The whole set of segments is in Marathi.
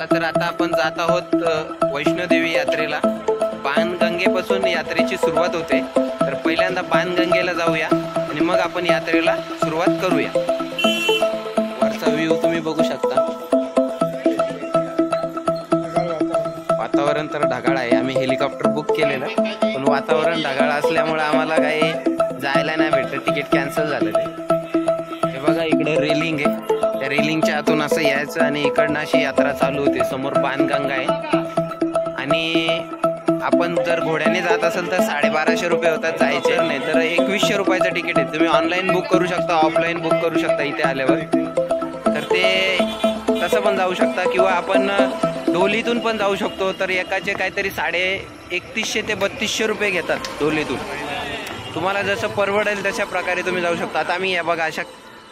चला तर आता आपण जात आहोत वैष्णोदेवी यात्रेला। बाणगंगेपासून यात्रेची सुरुवात होते, तर पहिल्यांदा बाणगंगेला जाऊया आणि मग आपण यात्रेला सुरुवात करूया। वरचा व्ह्यू तुम्ही बघू शकता। वातावरण तर ढगाळ आहे। आम्ही हेलिकॉप्टर बुक केलेलं, पण वातावरण ढगाळ असल्यामुळे आम्हाला काही जायला नाही भेटलं, तिकीट कॅन्सल झालं ते। हे बघा इकडे रेलिंग आहे, त्या रेलिंगच्या आतून असं यायचं आणि इकडनं अशी यात्रा चालू होते। समोर बाणगंगा आहे आणि आपण जर घोड्याने जात असेल तर 1250 रुपये होतात जायचे, नाही तर 2100 रुपयाचं तिकीट आहे। तुम्ही ऑनलाईन बुक करू शकता, ऑफलाईन बुक करू शकता इथे आल्यावर, तर ते तसं पण जाऊ शकता किंवा आपण डोलीतून पण जाऊ शकतो। तर एकाचे काहीतरी 3100 ते 3200 रुपये घेतात डोलीतून। तुम्हाला जसं परवडेल तशा प्रकारे तुम्ही जाऊ शकता। आता आम्ही या बघा अशा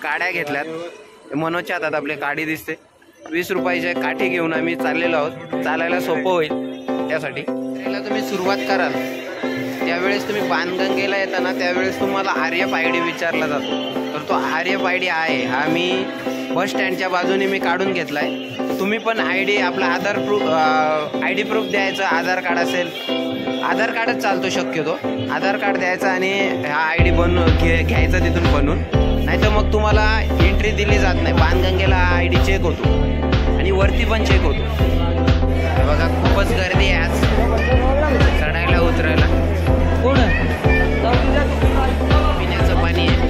काड्या घेतल्यात, मनोजच्या हातात आपले काठी दिसते। 20 रुपयाचे काठी घेऊन आम्ही चाललेलो आहोत, चालायला सोपं होईल त्यासाठी। त्याला तुम्ही सुरुवात कराल त्यावेळेस तुम्ही बाणगंगेला येताना त्यावेळेस तुम्हाला RFID विचारला जातो, तर तो RFID आहे हा मी बस स्टँडच्या बाजूने मी काढून घेतलाय। तुम्ही पण आपला ID प्रूफ द्यायचं, आधार कार्ड असेल, आधार कार्डच चालतो शक्यतो, आधार कार्ड द्यायचं आणि हा ID घ्यायचा तिथून बनवून, नाही तर मग तुम्हाला एंट्री दिली जात नाही। बाणगंगेला हा ID चेक होतो आणि वरती पण चेक होतो। बघा खूपच गर्दी आहे आज चढायला उतरायला। पिण्याचं पाणी आहे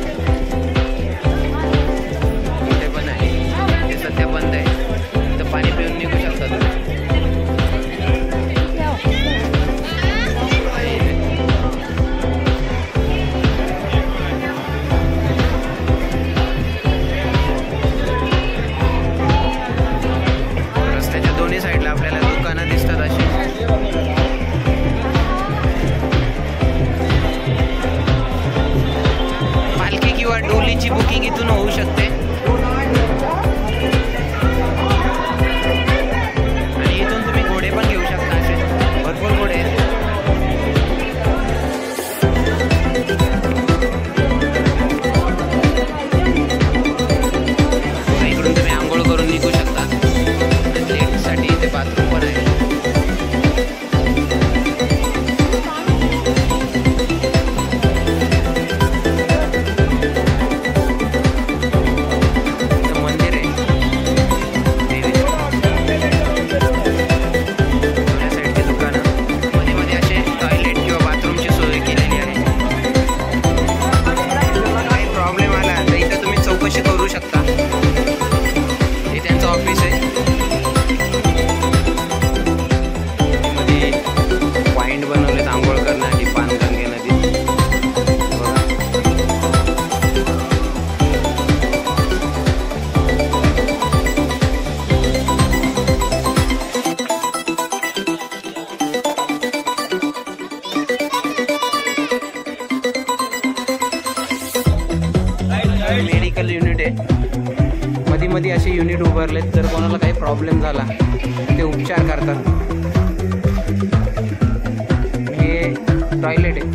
इथे पण आहे, ते सध्या बंद आहे, तर पाणी पिऊन निघू शकतात। रस्त्याच्या दोन्ही साईडला आपल्याला दुकानं दिसतात अशी। पालखी किंवा डोलीची बुकिंग इथून होऊ शकते आणि इथून तुम्ही घोडे पण घेऊ शकता, असे भरपूर घोडे आहेत। इकडून तुम्ही आंघोळ करून निघू शकता। लेडीजसाठी इथे बाथरूम पण आहे। मेडिकल युनिट आहे, मध्ये असे युनिट उभारलेत, जर कोणाला काही प्रॉब्लेम झाला ते उपचार करतात। हे टॉयलेट आहे।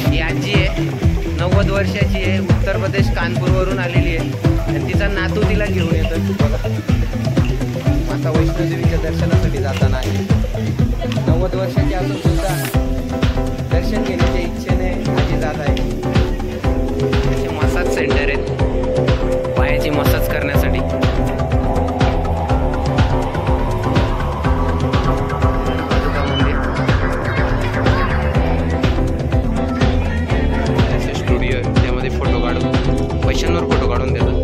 ही आजी आहे, 90 वर्षाची आहे, उत्तर प्रदेश कानपूरवरून आलेली आहे आणि तिचा नातू तिला घेऊन येतो। बघा माता वैष्णोदेवीच्या दर्शनासाठी जाताना आहे, 90 वर्षाची असून सुद्धा दर्शन घेण्याच्या इच्छेने आजी जात आहे। त्याचे मसाज सेंटर आहेत पायाची मसाज करण्यासाठी। स्टुडिओ आहे, त्यामध्ये फोटो काढून पैशांवर फोटो काढून देतात।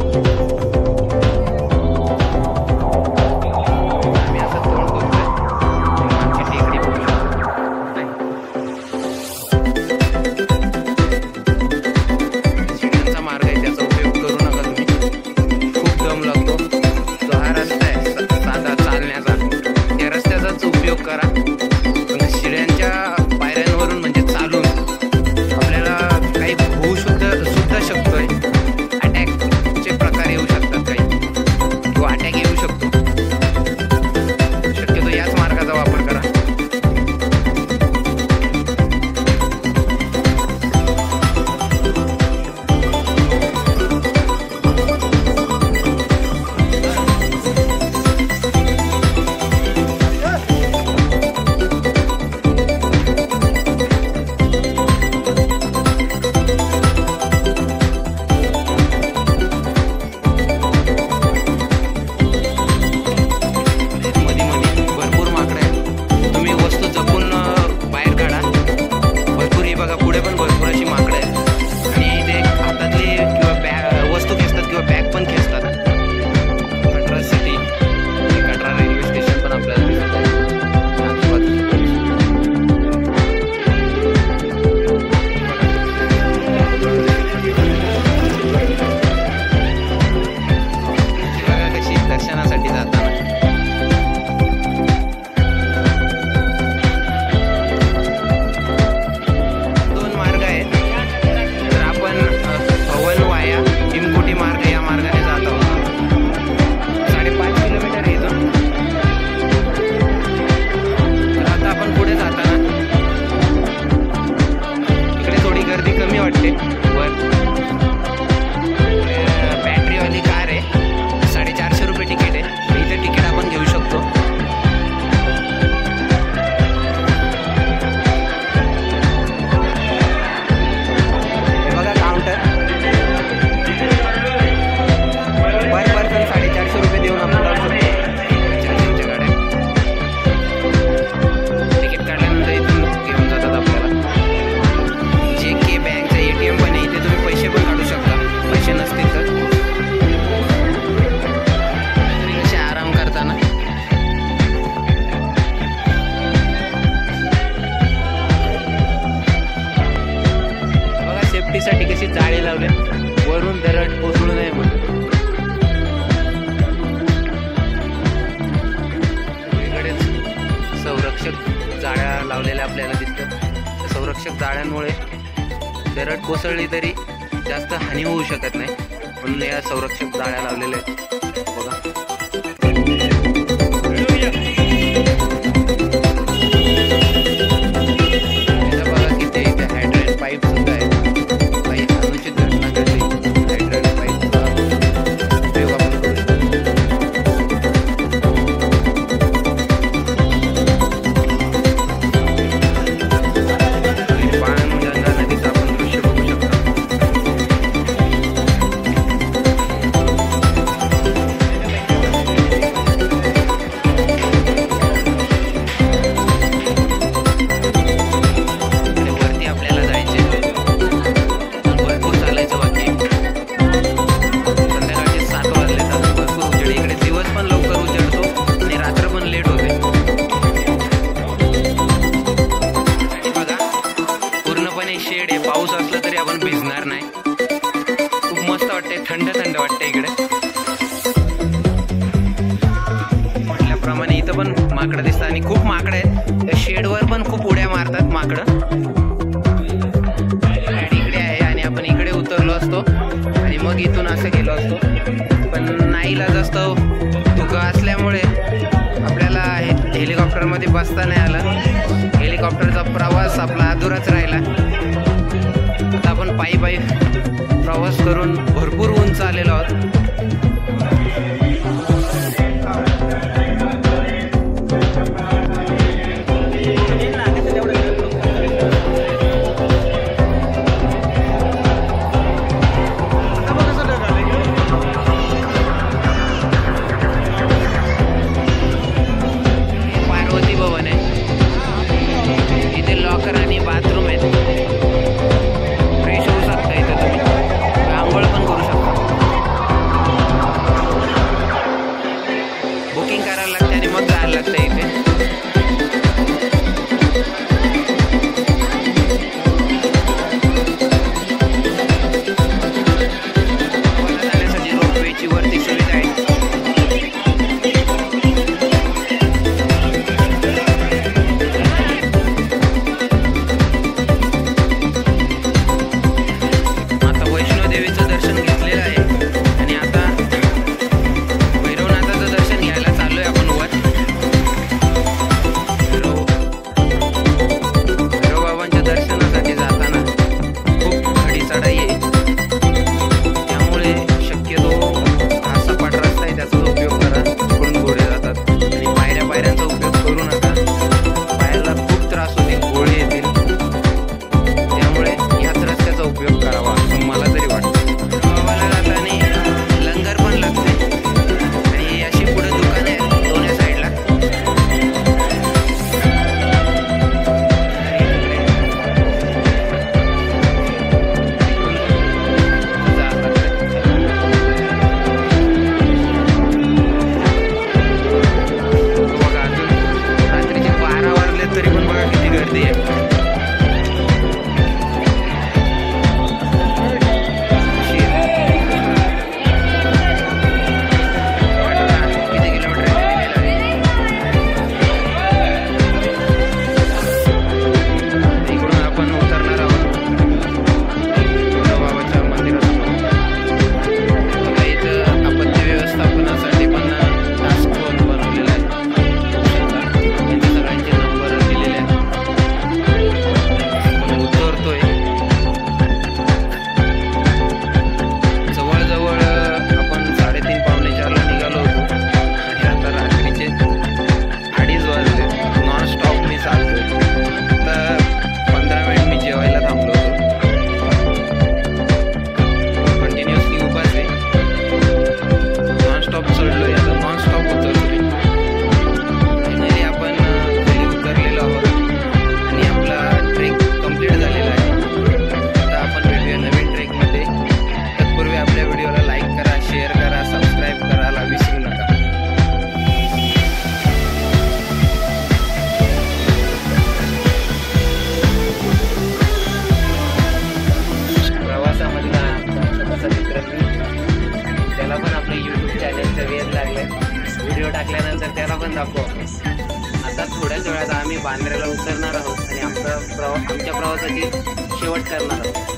दरड कोसळू नये म्हणून. इकडेच संरक्षक जाळ्या लावलेल्या आपल्याला दिसतात. त्या संरक्षक जाळ्यांमुळे दरड कोसळली तरी जास्त हानी होऊ शकत नाही म्हणून या संरक्षक जाळ्या लावलेल्या आहेत. बघा पाईप सुद्धा आहे. काही अनुचित घटना घडली हायड्रॉलिक पाईपचा उपयोग आपण करू शकतो. पाणगंगा नदीचं आपण दृश्य बघू शकतो. वरती आपल्याला जायचे, भरपूर चालायचं बाकी. संध्याकाळचे 7 वाजले तर भरपूर उजेड. इकडे दिवस पण लवकर उजेडतो आणि रात्र पण लेट होते. बघा पूर्णपणे शेड आहे. पाऊस असला तरी आपण भिजणार नाही. खूप मस्त वाटते, थंड थंड वाटते इकडे. म्हटल्याप्रमाणे इथं पण माकडं दिसतात आणि खूप माकडं आहेत. त्या शेडवर पण खूप उड्या मारतात माकडं. आपण इकडे उतरलो असतो आणि मग इथून असं गेलो असतो, पण नाईलाज असतो. धुकं असल्यामुळे आपल्याला हेलिकॉप्टरमध्ये बसता नाही आलं. हेलिकॉप्टरचा प्रवास आपला अधुराच राहिला. आता आपण पायी प्रवास करून भरपूर उंच आलेलो आहोत. लॉकर आणि बाथरूम आहेत. फ्रेश होऊ शकता इथं तुम्ही, आंघोळ पण करू शकता. त्याचा वेध लागलाय. व्हिडिओ टाकल्यानंतर त्याला पण दाखवू. आता थोड्याच वेळात आम्ही बांद्र्याला उतरणार आहोत आणि आमच्या प्रवासाची शेवट करणार आहोत.